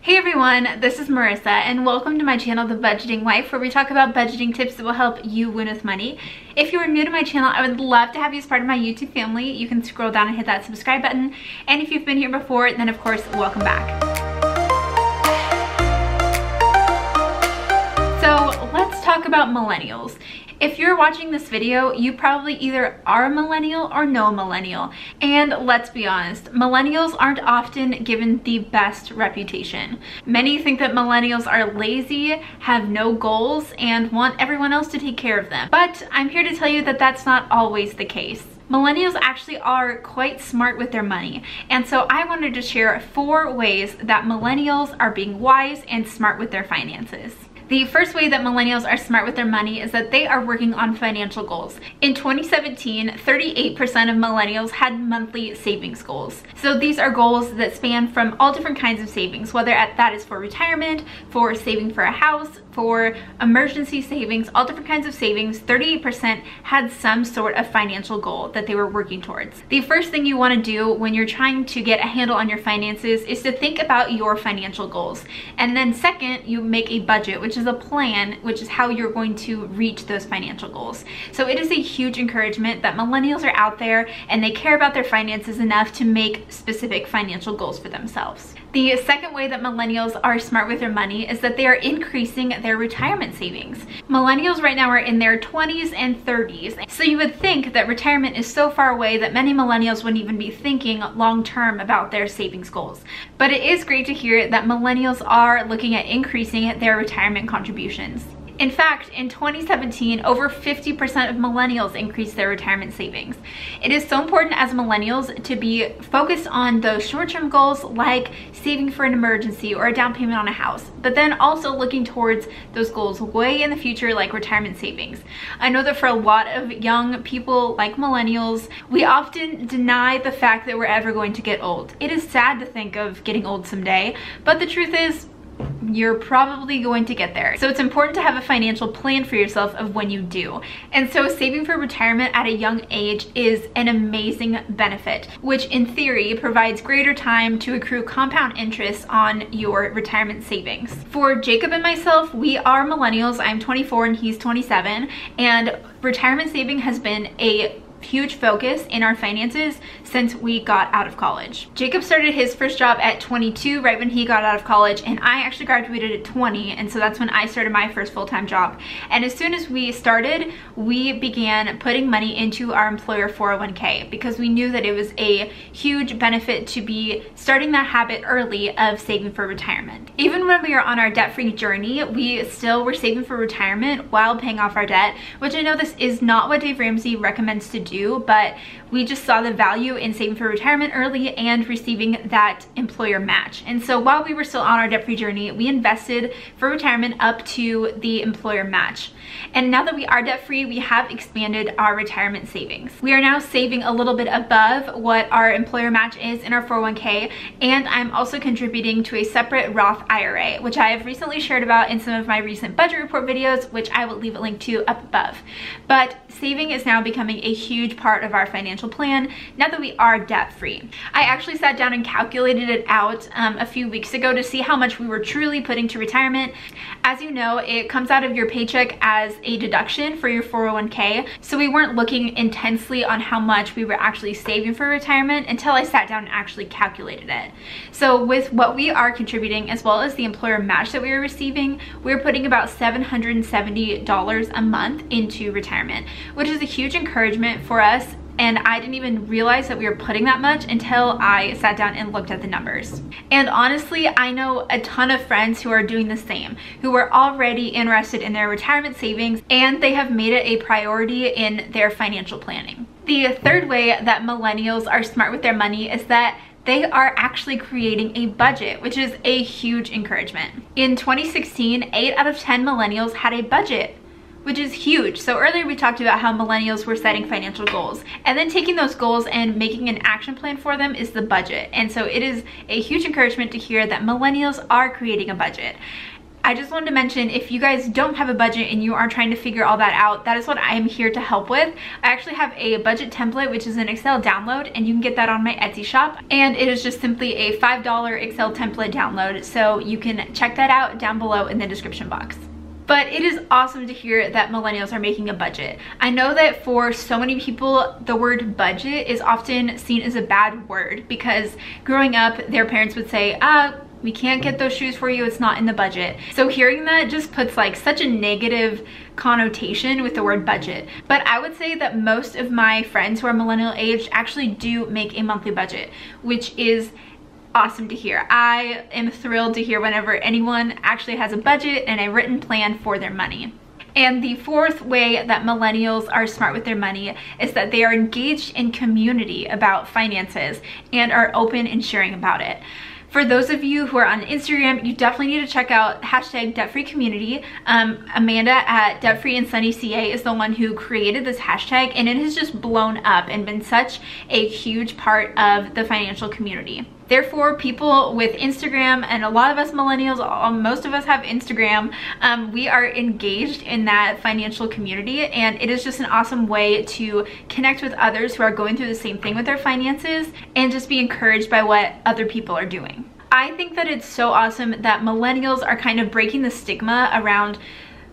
Hey everyone, this is Marissa and welcome to my channel, The Budgeting Wife, where we talk about budgeting tips that will help you win with money. If you are new to my channel, I would love to have you as part of my YouTube family. You can scroll down and hit that subscribe button. And if you've been here before, then of course, welcome back. So let's talk about millennials. If you're watching this video, you probably either are a millennial or know a millennial. And let's be honest, millennials aren't often given the best reputation. Many think that millennials are lazy, have no goals, and want everyone else to take care of them. But I'm here to tell you that that's not always the case. Millennials actually are quite smart with their money. And so I wanted to share 4 ways that millennials are being wise and smart with their finances. The first way that millennials are smart with their money is that they are working on financial goals. In 2017, 38% of millennials had monthly savings goals. So these are goals that span from all different kinds of savings, whether that is for retirement, for saving for a house, for emergency savings, all different kinds of savings. 38% had some sort of financial goal that they were working towards. The first thing you want to do when you're trying to get a handle on your finances is to think about your financial goals. And then second, you make a budget, which is a plan, which is how you're going to reach those financial goals. So it is a huge encouragement that millennials are out there and they care about their finances enough to make specific financial goals for themselves. The second way that millennials are smart with their money is that they are increasing their retirement savings. Millennials right now are in their 20s and 30s. So you would think that retirement is so far away that many millennials wouldn't even be thinking long term about their savings goals. But it is great to hear that millennials are looking at increasing their retirement contributions. In fact, in 2017, over 50% of millennials increased their retirement savings. It is so important as millennials to be focused on those short-term goals like saving for an emergency or a down payment on a house, but then also looking towards those goals way in the future like retirement savings. I know that for a lot of young people like millennials, we often deny the fact that we're ever going to get old. It is sad to think of getting old someday, but the truth is, you're probably going to get there. So it's important to have a financial plan for yourself of when you do. And so saving for retirement at a young age is an amazing benefit, which in theory provides greater time to accrue compound interest on your retirement savings. For Jacob and myself, we are millennials. I'm 24 and he's 27, and retirement saving has been a huge focus in our finances since we got out of college. Jacob started his first job at 22, right when he got out of college, and I actually graduated at 20, and so that's when I started my first full-time job. And as soon as we started, we began putting money into our employer 401k because we knew that it was a huge benefit to be starting that habit early of saving for retirement. Even when we were on our debt-free journey, we still were saving for retirement while paying off our debt, which I know this is not what Dave Ramsey recommends to do, but we just saw the value in saving for retirement early and receiving that employer match. And so while we were still on our debt-free journey, we invested for retirement up to the employer match. And now that we are debt-free, we have expanded our retirement savings. We are now saving a little bit above what our employer match is in our 401k, and I'm also contributing to a separate Roth IRA, which I have recently shared about in some of my recent budget report videos, which I will leave a link to up above. But saving is now becoming a huge part of our financial plan now that we are debt-free. I actually sat down and calculated it out a few weeks ago to see how much we were truly putting to retirement. As you know, it comes out of your paycheck as a deduction for your 401k, so we weren't looking intensely on how much we were actually saving for retirement until I sat down and actually calculated it. So with what we are contributing as well as the employer match that we are receiving, we're putting about $770 a month into retirement, which is a huge encouragement for us. And I didn't even realize that we were putting that much until I sat down and looked at the numbers. And honestly, I know a ton of friends who are doing the same, who are already interested in their retirement savings, and they have made it a priority in their financial planning. The third way that millennials are smart with their money is that they are actually creating a budget, which is a huge encouragement. In 2016, 8 out of 10 millennials had a budget, which is huge. So earlier we talked about how millennials were setting financial goals, and then taking those goals and making an action plan for them is the budget. And so it is a huge encouragement to hear that millennials are creating a budget. I just wanted to mention, if you guys don't have a budget and you are trying to figure all that out, that is what I am here to help with. I actually have a budget template, which is an Excel download, and you can get that on my Etsy shop. And it is just simply a $5 Excel template download. So you can check that out down below in the description box. But it is awesome to hear that millennials are making a budget. I know that for so many people, the word budget is often seen as a bad word because growing up, their parents would say, we can't get those shoes for you, it's not in the budget. So hearing that just puts like such a negative connotation with the word budget. But I would say that most of my friends who are millennial aged actually do make a monthly budget, which is awesome to hear. I am thrilled to hear whenever anyone actually has a budget and a written plan for their money. And the fourth way that millennials are smart with their money is that they are engaged in community about finances and are open in sharing about it. For those of you who are on Instagram, you definitely need to check out hashtag #DebtFreeCommunity. Amanda at DebtFreeAndSunnyCA is the one who created this hashtag, and it has just blown up and been such a huge part of the financial community. Therefore, people with Instagram, and a lot of us millennials, most of us have Instagram, we are engaged in that financial community, and it is just an awesome way to connect with others who are going through the same thing with their finances and just be encouraged by what other people are doing. I think that it's so awesome that millennials are kind of breaking the stigma around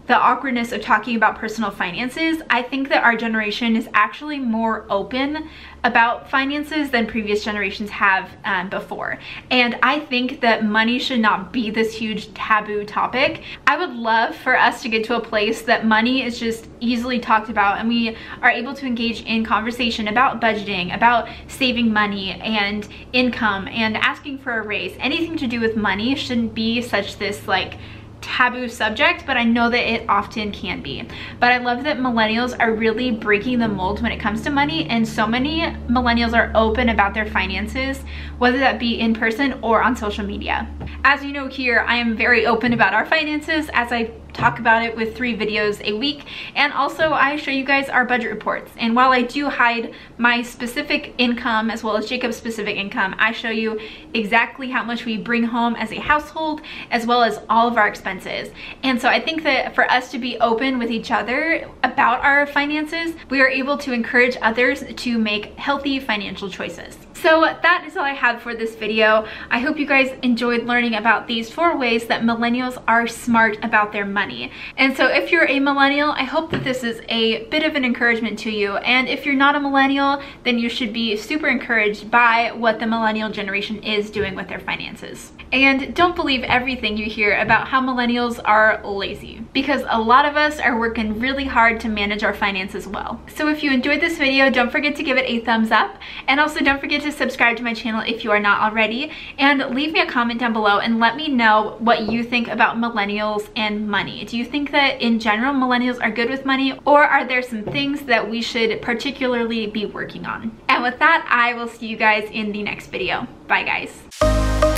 the awkwardness of talking about personal finances. I think that our generation is actually more open about finances than previous generations have before. And I think that money should not be this huge taboo topic. I would love for us to get to a place that money is just easily talked about and we are able to engage in conversation about budgeting, about saving money and income and asking for a raise. Anything to do with money shouldn't be such this like taboo subject, but I know that it often can be. But I love that millennials are really breaking the mold when it comes to money, and so many millennials are open about their finances, whether that be in person or on social media. As you know here, I am very open about our finances as I talk about it with 3 videos a week, and also I show you guys our budget reports. And while I do hide my specific income as well as Jacob's specific income, I show you exactly how much we bring home as a household as well as all of our expenses. And so I think that for us to be open with each other about our finances, we are able to encourage others to make healthy financial choices. So that is all I have for this video. I hope you guys enjoyed learning about these 4 ways that millennials are smart about their money. And so if you're a millennial, I hope that this is a bit of an encouragement to you. And if you're not a millennial, then you should be super encouraged by what the millennial generation is doing with their finances. And don't believe everything you hear about how millennials are lazy, because a lot of us are working really hard to manage our finances well. So if you enjoyed this video, don't forget to give it a thumbs up, and also don't forget to subscribe to my channel if you are not already, and leave me a comment down below and let me know what you think about millennials and money. Do you think that in general millennials are good with money, or are there some things that we should particularly be working on? And with that, I will see you guys in the next video. Bye guys.